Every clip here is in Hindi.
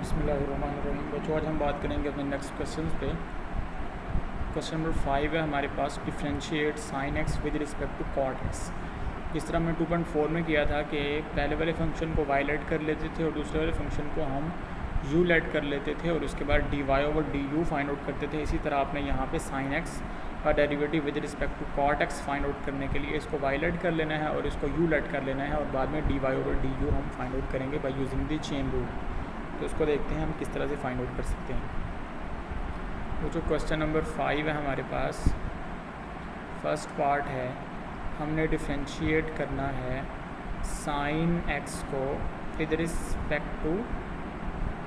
बिस्मिल्लाहिर्रहमानिर्रहीम। बच्चों, आज हम बात करेंगे अपने नेक्स्ट क्वेश्चन पे। क्वेश्चन नंबर 5 है हमारे पास, differentiate sine x with respect to cot x. जिस तरह हमने 2.4 में किया था कि पहले वाले फंक्शन को वाई लेट कर लेते थे और दूसरे वाले फंक्शन को हम यू लेट कर लेते थे और उसके बाद d y over d u find out करते थे। इसी तरह आपने यहाँ पे साइन एक्स का derivative with respect to cot x find out करने के लिए इसको वाई लेट कर लेना है और इसको यू लेट कर लेना है और बाद में d y over d u हम फाइंड आउट करेंगे by using the chain rule. तो इसको देखते हैं हम किस तरह से फाइंड आउट कर सकते हैं। वो जो क्वेश्चन नंबर 5 है हमारे पास, फर्स्ट पार्ट है, हमने डिफ्रेंशिएट करना है साइन एक्स को with respect to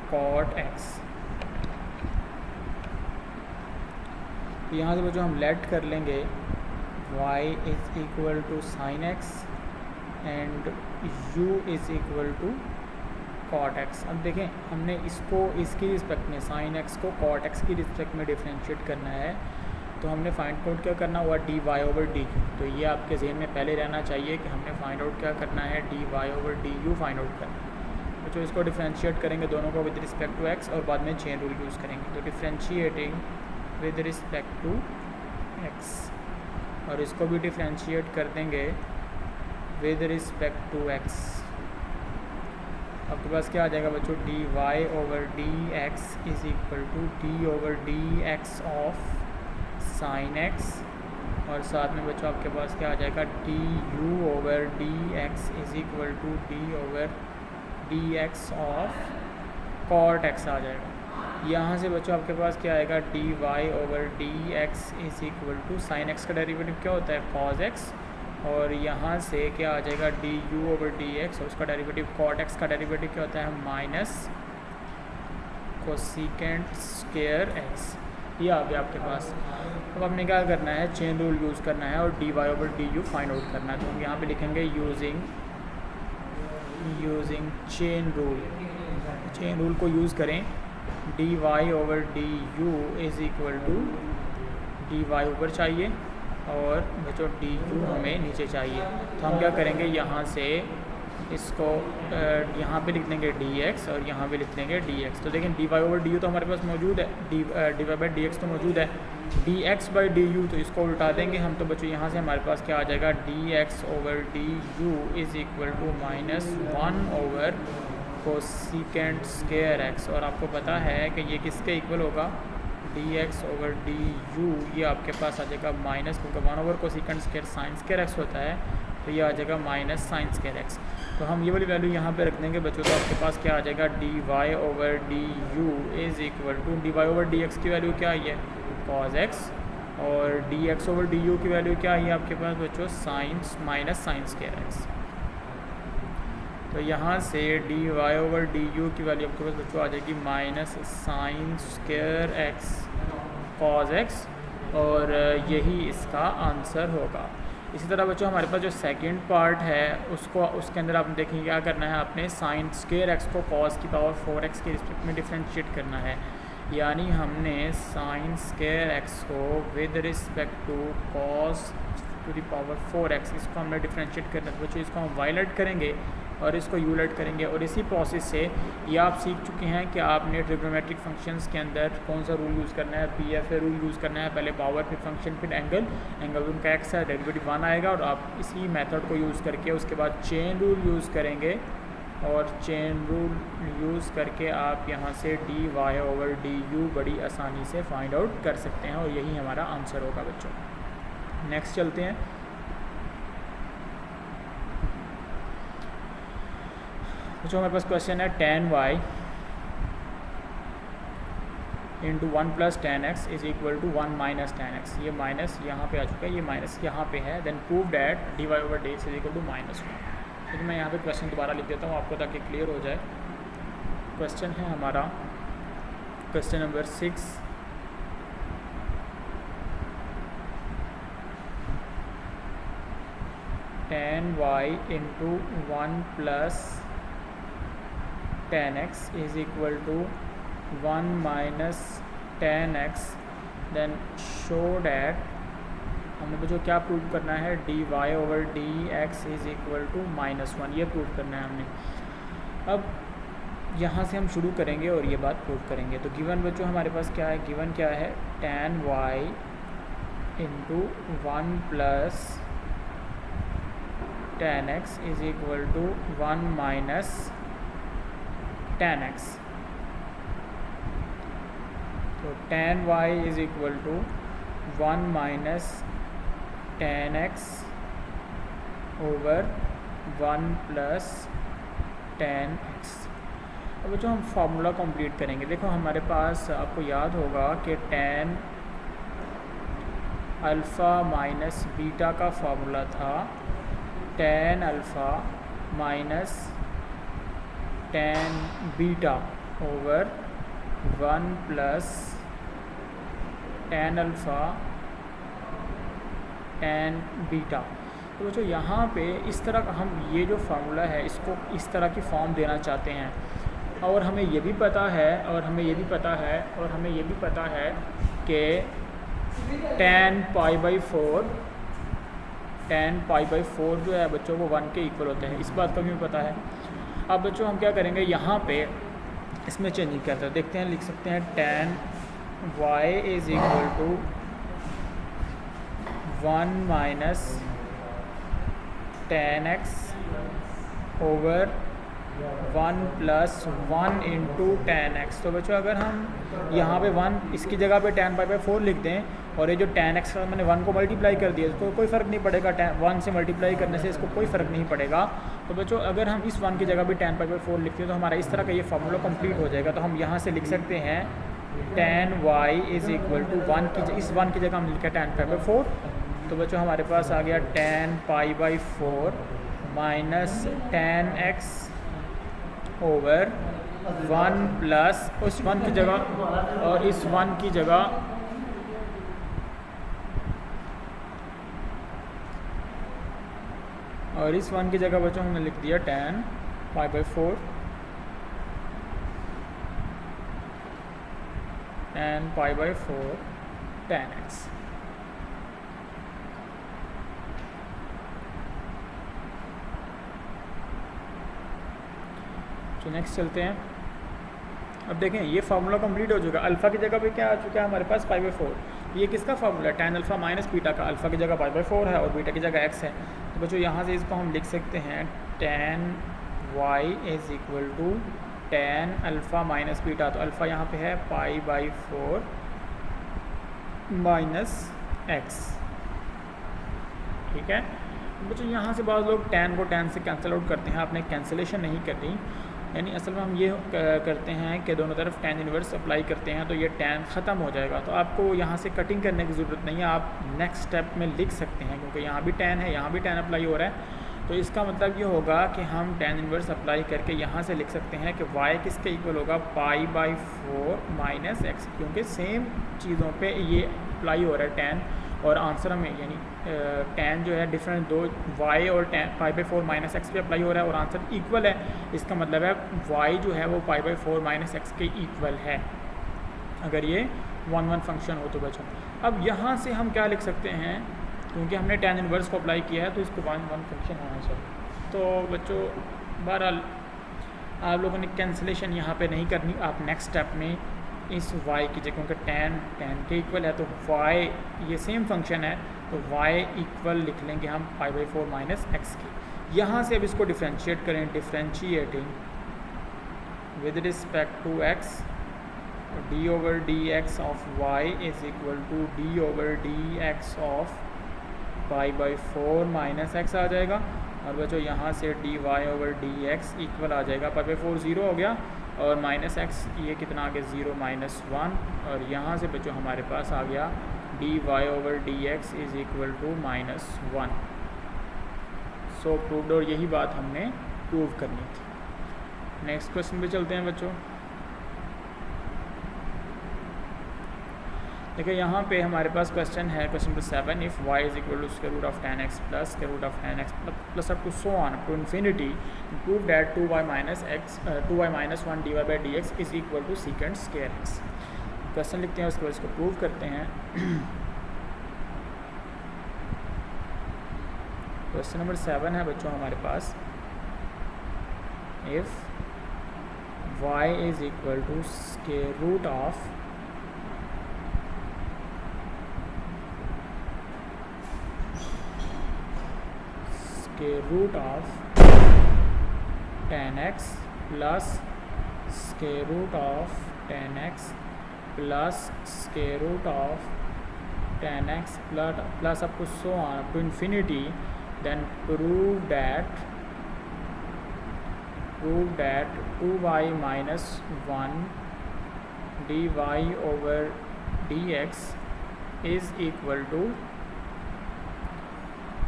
cot x. तो यहाँ से वो जो हम लेट कर लेंगे y is equal to sine x and u is equal to cot x. अब देखें, हमने इसको इसकी रिस्पेक्ट में साइन एक्स को कॉट एक्स की रिस्पेक्ट में डिफ्रेंशिएट करना है। तो हमने फाइंड आउट क्या करना हुआ, d y over d u. तो ये आपके जहन में पहले रहना चाहिए कि हमने फाइंड आउट क्या करना है, d y over d u find out करना है। तो इसको डिफ्रेंशिएट करेंगे दोनों को विद रिस्पेक्ट टू एक्स और बाद में चेन रूल यूज़ करेंगे। तो differentiating with respect to x और इसको भी डिफ्रेंशिएट कर देंगे विद रिस्पेक्ट टू एक्स। आपके पास क्या आ जाएगा बच्चों, d y over d x is equal to d over d x of sine x और साथ में बच्चों आपके पास क्या आ जाएगा, d u over d x is equal to d over d x of cot x आ जाएगा। यहाँ से बच्चों आपके पास क्या आएगा, d y over d x is equal to sine x का डेरिवेटिव क्या होता है, कॉज एक्स, और यहाँ से क्या आ जाएगा, d u over d x और उसका डेरिवेटिव कॉट एक्स का डेरिवेटिव क्या होता है, माइनस कोसिकेंट स्क्वायर एक्स। ये आ गया आपके पास। अब हमने क्या करना है, चेन रूल यूज़ करना है और d y over d u find out करना है। तो हम यहाँ पे लिखेंगे using chain rule. Chain rule को यूज़ करें, d y over d u is equal to d y ऊपर चाहिए और बच्चों डी यू हमें नीचे चाहिए। तो हम क्या करेंगे, यहाँ से इसको यहाँ पे लिख देंगे डी एक्स और यहाँ पे लिख देंगे डी एक्स। तो देखें d y over d u तो हमारे पास मौजूद है, d y by d x तो मौजूद है, d x by d u तो इसको उल्टा देंगे हम। तो बच्चों यहाँ से हमारे पास क्या आ जाएगा, d x over d u is equal to minus 1 over cosecant square x. और आपको पता है कि ये किसके इक्वल होगा, d x over d u, ये आपके पास आ जाएगा माइनस, क्योंकि 1 over cosecant square sine square x होता है, तो ये आ जाएगा माइनस साइन स्क्वायर एक्स। तो हम ये वाली वैल्यू यहाँ पे रख देंगे बच्चों। तो आपके पास क्या आ जाएगा, d y over d u is equal to d y over d x की वैल्यू क्या आई है, कॉज एक्स, और d x over d u की वैल्यू क्या आई है आपके पास बच्चों, science minus sine square x. तो यहाँ से d y over d u की वैल्यू आपके पास बच्चों आ जाएगी minus sine square x cos x, और यही इसका आंसर होगा। इसी तरह बच्चों हमारे पास जो सेकंड पार्ट है उसके अंदर आप देखेंगे क्या करना है, आपने साइन स्क्वायर एक्स को कॉस की पावर 4x के रिस्पेक्ट में डिफ्रेंशिएट करना है। यानी हमने साइन स्क्वायर एक्स को with respect to cos to the power 4x इसको हमने डिफ्रेंशिएट करना है। बच्चों इसको हम वायलेट करेंगे और इसको यूलेट करेंगे। और इसी प्रोसेस से ये आप सीख चुके हैं कि आपने ट्रिग्नोमेट्रिक फंक्शंस के अंदर कौन सा रूल यूज़ करना है, PFA रूल यूज़ करना है। पहले पावर, फिर फंक्शन, फिर एंगल उनका एक्स है, डेरिवेटिव 1 आएगा और आप इसी मेथड को यूज़ करके उसके बाद चेन रूल यूज़ करेंगे और चेन रूल यूज़ करके आप यहाँ से d y over d u बड़ी आसानी से फाइंड आउट कर सकते हैं और यही हमारा आंसर होगा बच्चों। नेक्स्ट चलते हैं। जो हमारे पास क्वेश्चन है, tan y into 1 plus tan x is equal to 1 minus tan x। ये माइनस यहाँ पे आ चुका है, ये माइनस यहाँ पे है। Then prove that d y over d x is equal to -1। लेकिन मैं यहाँ पे क्वेश्चन दोबारा लिख देता हूँ आपको ताकि क्लियर हो जाए। क्वेश्चन है हमारा question number 6, tan y into 1 plus tan x is equal to 1 minus tan x, then show that हमें बच्चों क्या प्रूव करना है, d y over d x is equal to -1, ये प्रूव करना है हमने। अब यहाँ से हम शुरू करेंगे और ये बात प्रूव करेंगे। तो गिवन बच्चों हमारे पास क्या है, गिवन क्या है, tan y into 1 plus tan x is equal to 1 minus tan x। तो tan y is equal to 1 minus tan x over 1 plus tan x। अब बच्चों हम फार्मूला कंप्लीट करेंगे। देखो हमारे पास आपको याद होगा कि tan अल्फ़ा माइनस बीटा का फार्मूला था tan alpha minus tan beta over 1 plus tan alpha tan beta. तो बच्चों यहाँ पे इस तरह का हम ये जो फार्मूला है इसको इस तरह की फॉर्म देना चाहते हैं। और हमें ये भी पता है कि tan पाई बाई 4 जो है बच्चों वो 1 के इक्वल होते हैं। इस बात का भी पता है। अब बच्चों हम क्या करेंगे, यहाँ पे इसमें चेंजिंग करते हैं, देखते हैं, लिख सकते हैं tan y is equal to 1 minus tan x over 1 plus 1 into tan x। तो बच्चों अगर हम यहाँ पे 1 इसकी जगह पे tan पाई बाई 4 लिख दें और ये जो tan x मैंने 1 को मल्टीप्लाई कर दिया, इसको कोई फ़र्क नहीं पड़ेगा, 1 से मल्टीप्लाई करने से इसको कोई फ़र्क नहीं पड़ेगा। तो बच्चों अगर हम इस 1 की जगह भी tan पाई बाई 4 लिखते हैं तो हमारा इस तरह का ये फार्मूला कंप्लीट हो जाएगा। तो हम यहाँ से लिख सकते हैं tan y is equal to 1 की इस 1 की जगह हम लिखा tan पाई बाई 4। तो बच्चों हमारे पास आ गया tan pi by 4 minus tan x over 1 plus उस 1 की जगह और इस 1 की जगह बच्चों हमने लिख दिया tan pi by 4 tan pi by 4 tan x। तो नेक्स्ट चलते हैं। अब देखें ये फार्मूला कंप्लीट हो चुका। अल्फ़ा की जगह पे क्या आ चुका है हमारे पास पाई बाई 4। ये किसका फार्मूला है, tan अल्फ़ा माइनस बीटा का। अल्फ़ा की जगह पाई बाई 4 है और बीटा की जगह x है। तो बच्चों यहाँ से इसको हम लिख सकते हैं tan y is equal to tan alpha minus beta. तो अल्फ़ा यहाँ पे है पाई बाई 4 माइनस x, ठीक है। बच्चों यहाँ से बाद लोग tan को tan से कैंसिल आउट करते हैं, आपने कैंसिलेशन नहीं करनी, यानी असल में हम ये करते हैं कि दोनों तरफ tan इन्वर्स अप्लाई करते हैं तो ये tan ख़त्म हो जाएगा। तो आपको यहाँ से कटिंग करने की ज़रूरत नहीं है, आप नेक्स्ट स्टेप में लिख सकते हैं क्योंकि यहाँ भी tan है, यहाँ भी tan अप्लाई हो रहा है। तो इसका मतलब ये होगा कि हम tan इन्वर्स अप्लाई करके यहाँ से लिख सकते हैं कि y किसके इक्वल होगा, पाई बाई 4 माइनस x, क्योंकि सेम चीज़ों पे ये अप्लाई हो रहा है tan। और आंसर हमें यानी tan जो है डिफरेंट दो y और tan pi by 4 minus x पे अप्लाई हो रहा है और आंसर इक्वल है। इसका मतलब है y जो है वो पाई बाई 4 माइनस एक्स के इक्वल है अगर ये 1 फंक्शन हो। तो बच्चों अब यहाँ से हम क्या लिख सकते हैं, क्योंकि हमने tan इन्वर्स को अप्लाई किया है तो इसको 1 फंक्शन होना चाहिए। तो बच्चों बहरहाल आप लोगों ने कैंसिलेशन यहाँ पे नहीं करनी, आप नेक्स्ट स्टेप में इस y की जगह, क्योंकि tan के इक्वल है तो y ये सेम फंक्शन है तो y इक्वल लिख लेंगे हम पाई बाई 4 माइनस एक्स की। यहाँ से अब इसको डिफ्रेंशिएट करें, differentiating with respect to x, d over d x of y is equal to d over d x of pi by 4 minus x आ जाएगा। और बच्चों यहाँ से dy over d x equal आ जाएगा, पाई बाई 4 0 हो गया और माइनस एक्स ये कितना आ गया 0 माइनस 1। और यहाँ से बच्चों हमारे पास आ गया dy over d x is equal to minus 1। So proved, और यही बात हमने प्रूव करनी थी। नेक्स्ट क्वेश्चन पे चलते हैं बच्चों। देखिए यहाँ पे हमारे पास क्वेश्चन है, question number 7, if y is equal to square root of tan x plus square root of tan x plus up to so on to infinity, prove that 2y minus 1 dy by d x is equal to secant square x। Question लिखते हैं उसके बाद इसको प्रूव करते हैं। क्वेश्चन नंबर 7 है बच्चों हमारे पास, if y is equal to square root of tan x plus square root of tan x plus square root of tan x plus up to so on up to infinity, then prove that 2y minus 1 dy over dx is equal to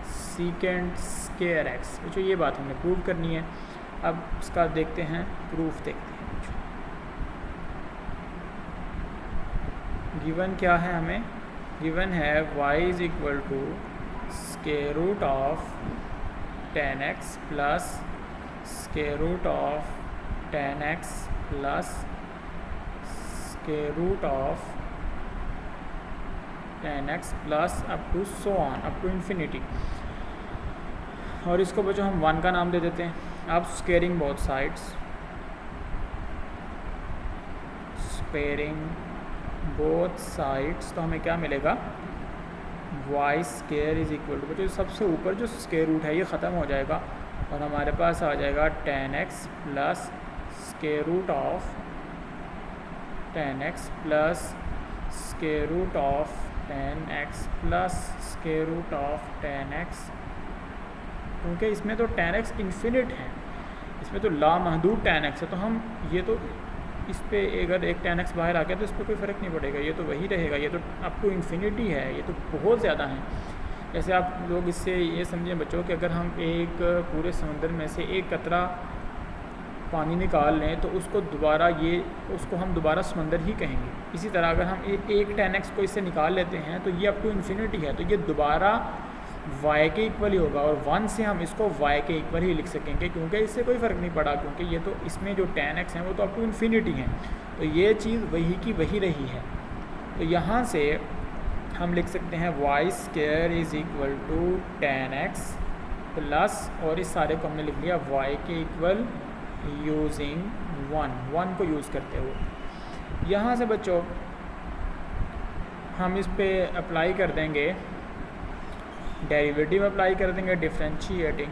secant square x। बच्चों ये बात हमने प्रूव करनी है। अब इसका देखते हैं प्रूफ, देखते हैं बच्चों। गिवन क्या है हमें? गिवन है y is equal to square root of tan x plus square root of tan x plus square root of tan x plus up to so on up to infinity. और इसको बच्चों हम 1 का नाम दे देते हैं। अब squaring both sides, squaring both sides, तो हमें क्या मिलेगा? y square is equal to, बच्चों सबसे ऊपर जो स्क्वायर रूट है ये ख़त्म हो जाएगा और हमारे पास आ जाएगा tan x plus square root of tan x plus square root of tan x plus square root of tan x। क्योंकि इसमें तो tan x इन्फिनिट है, इसमें तो लामहदूद tan x है, तो हम ये तो इस पे अगर एक tan x बाहर आ गया तो इस पर कोई फ़र्क नहीं पड़ेगा, ये तो वही रहेगा। ये तो अप टू इन्फिनिटी है, ये तो बहुत ज़्यादा है। जैसे आप लोग इससे ये समझें बच्चों कि अगर हम एक पूरे समंदर में से एक कतरा पानी निकाल लें तो उसको हम दोबारा समंदर ही कहेंगे। इसी तरह अगर हम एक tan x को इससे निकाल लेते हैं तो ये अप टू इन्फिनिटी है, तो ये दोबारा y के इक्वल ही होगा और 1 से हम इसको y के इक्वल ही लिख सकेंगे, क्योंकि इससे कोई फ़र्क नहीं पड़ा, क्योंकि ये तो इसमें जो tan x है वो तो अप टू इन्फिनिटी है, तो ये चीज़ वही की वही रही है। तो यहाँ से हम लिख सकते हैं y square is equal to tan x plus, और इस सारे को हमने लिख लिया y के इक्वल यूजिंग 1 को यूज़ करते हुए। यहाँ से बच्चों हम इस पे अप्लाई कर देंगे, डेरिवेटिव अप्लाई कर देंगे, differentiating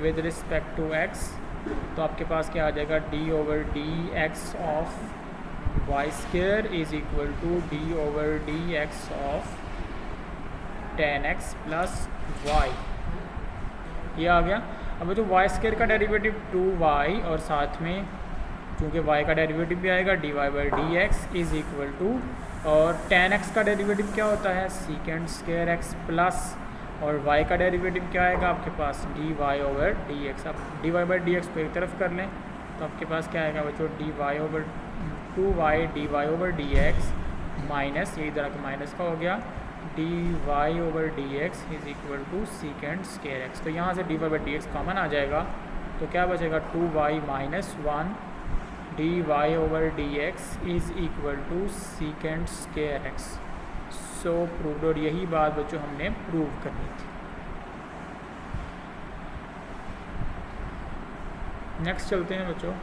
with respect to x। तो आपके पास क्या आ जाएगा? d over d x of y square is equal to d over d x of tan x plus y, ये आ गया। अब जो वाई स्क्वायर का डेरिवेटिव 2y और साथ में चूँकि y का डेरिवेटिव भी आएगा dy by d x is equal to, और tan x का डेरिवेटिव क्या होता है? सीकेंड स्क्वायर x प्लस, और y का डेरिवेटिव क्या आएगा आपके पास? dy over d x. अब dy बाई डी एक्स को एक तरफ कर लें तो आपके पास क्या आएगा बच्चों? dy over 2y dy over d x minus, ये इधर का माइनस का हो गया, dy over d x is equal to secant square x। तो यहाँ से dy by d x common आ जाएगा, तो क्या बचेगा? 2y minus 1 dy over d x is equal to secant square x। So proved, और यही बात बच्चों हमने प्रूव करनी थी। नेक्स्ट चलते हैं बच्चों।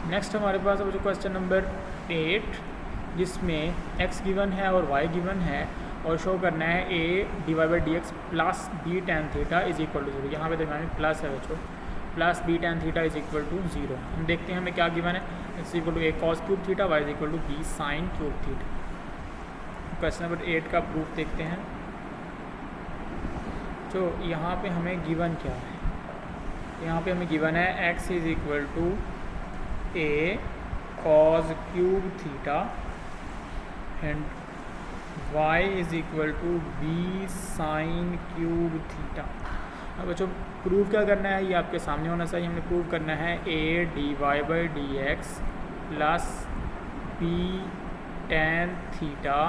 नेक्स्ट हमारे पास बच्चों क्वेश्चन नंबर 8, जिसमें x गिवन है और y गिवन है और शो करना है a dy by d x plus b tan theta is equal to 0। यहाँ पे दरम्यान में प्लस है बच्चों, plus b tan theta is equal to 0। हम देखते हैं हमें क्या गिवन है। x equal to a cos cube theta, y is equal to b sine cube theta. Question number 8 का प्रूफ देखते हैं। जो यहाँ पे हमें गिवन क्या है? यहाँ पे हमें गिवन है x is equal to a cos cube theta and y is equal to b sine cube theta. अब बच्चों प्रूव क्या करना है? ये आपके सामने होना चाहिए। हमने प्रूव करना है a dy by d x plus b tan theta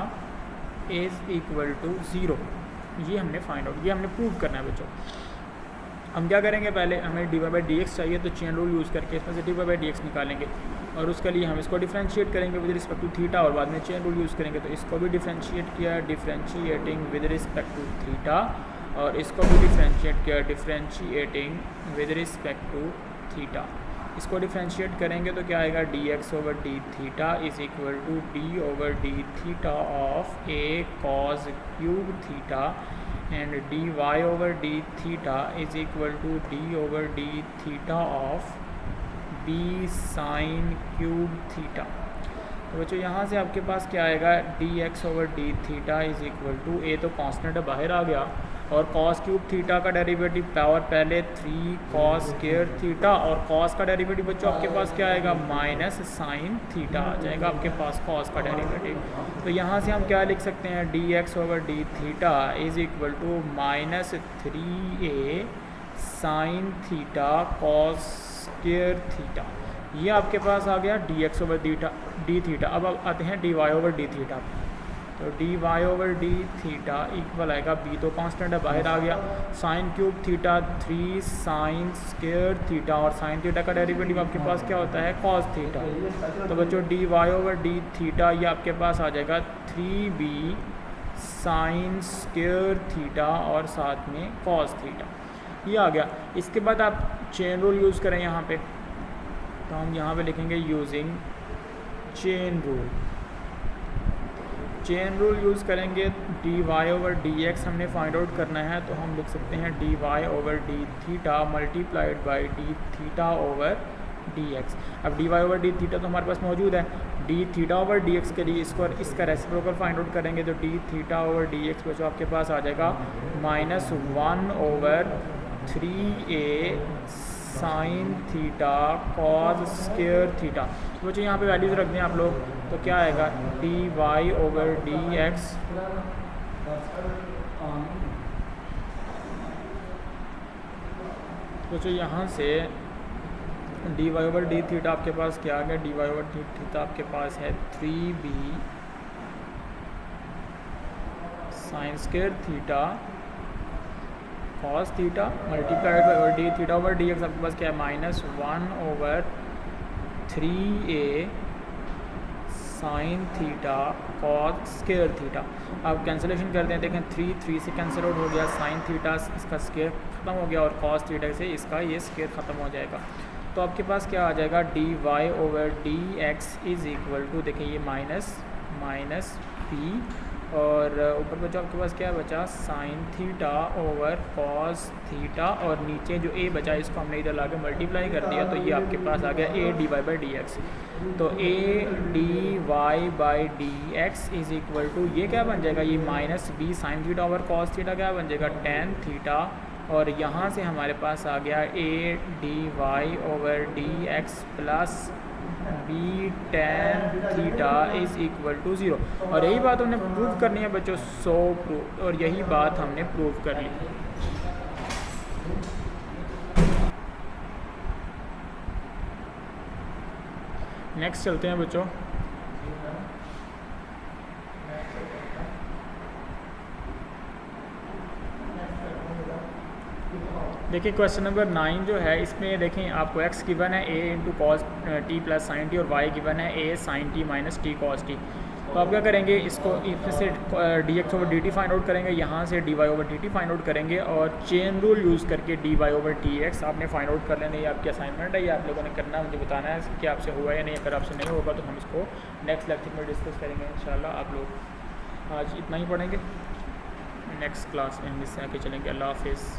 is equal to 0। ये हमने फाइंड आउट, ये हमने प्रूव करना है बच्चों। हम क्या करेंगे? पहले हमें dy बाई डी एक्स चाहिए, तो चेन रूल यूज़ करके इसमें से dy बाई डी एक्स निकालेंगे और उसके लिए हम इसको डिफ्रेंशिएट करेंगे विद रिस्पेक्ट टू थीटा और बाद में चेन रूल यूज़ करेंगे। तो इसको भी डिफ्रेंशिएट किया differentiating with respect to theta और इसको भी डिफ्रेंशिएट किया differentiating with respect to theta. इसको डिफ्रेंशिएट करेंगे तो क्या आएगा d x over d theta is equal to d over d theta of a cos cube theta and d y over d theta is equal to d over d theta of b sine cube theta. तो बच्चों यहाँ से आपके पास क्या आएगा d x over d theta is equal to a तो कांस्टेंट है बाहर आ गया और कॉस क्यूब थीटा का डेरिवेटिव पावर पहले 3 कॉस स्क्वायर थीटा और कॉस का डेरिवेटिव बच्चों आपके पास क्या आएगा माइनस साइन थीटा आ जाएगा आपके पास कॉस का डेरिवेटिव। तो यहाँ से हम क्या लिख सकते हैं d x over d theta is equal to minus 3a sine theta cos square theta. ये आपके पास आ गया d x over d theta. अब आते हैं d y over d theta. तो d y over d theta equal आएगा बी तो कांस्टेंट है बाहर आ गया sine cube theta 3 sine square theta और साइन थीटा का डेरिवेटिव आपके पास क्या होता है कॉस थीटा। तो बच्चों d y over d theta ये आपके पास आ जाएगा 3b साइन स्क्वायर थीटा और साथ में कॉस थीटा ये आ गया। इसके बाद आप चेन रूल यूज़ करें यहाँ पे तो हम यहाँ पे लिखेंगे using chain rule. Chain rule use करेंगे d y over d x हमने फाइंड आउट करना है तो हम लिख सकते हैं d y over d theta multiplied by d theta over d x. अब d y over d theta तो हमारे पास मौजूद है d theta over d x के लिए इसका रेसिप्रोकल फाइंड आउट करेंगे तो d theta over d x बच्चों आपके पास आ जाएगा -1 over 3a sine theta cos square theta. तो बच्चों यहाँ पे वैल्यूज़ रख दें आप लोग तो क्या आएगा d y over d x बच्चों यहाँ से d y over d theta आपके पास क्या आ गया d y over d theta आपके पास है 3b sine square theta cos theta multiplied by d theta over d x आपके पास क्या है -1 over 3a sine theta cos square theta. अब कैंसिलेशन करते हैं देखें 3 से कैंसिल आउट हो गया साइन थीटा इसका स्क्वायर ख़त्म हो गया और कॉस थीटा से इसका ये स्क्वायर ख़त्म हो जाएगा। तो आपके पास क्या आ जाएगा d y over d x is equal to देखें ये माइनस पी और ऊपर बचा आपके पास क्या बचा sign theta over cos theta और नीचे जो ए बचा इसको हमने इधर लाके मल्टीप्लाई कर दिया तो ये आपके पास आ गया a d y by d x. तो a d y by d x is equal to ये क्या बन जाएगा ये -b sine theta over cos theta क्या बन जाएगा tan थीटा और यहाँ से हमारे पास आ गया a d y over d x plus b tan theta is equal to 0 और यही बात हमने प्रूव करनी है बच्चों 100 प्रूव और यही बात हमने प्रूव कर ली। नेक्स्ट चलते हैं बच्चों देखिए क्वेश्चन नंबर 9 जो है इसमें देखें आपको x गिवन है a into cos t plus sine t और y गिवन है a sine t minus t cos t. तो आप क्या करेंगे इसको इसमें से d x over d t find out करेंगे यहाँ से d y over d t find out करेंगे और चेन रूल यूज़ करके d y over t x आपने फाइंड आउट कर लेना। ये आपकी असाइनमेंट है ये आप लोगों ने करना मुझे बताना है कि आपसे हुआ या नहीं। अगर आपसे नहीं होगा तो हम इसको नेक्स्ट लेक्चर में डिस्कस करेंगे इंशाल्लाह। आप लोग आज इतना ही पढ़ेंगे नेक्स्ट क्लास में हम इससे आके चलेंगे। अल्लाह हाफिज़।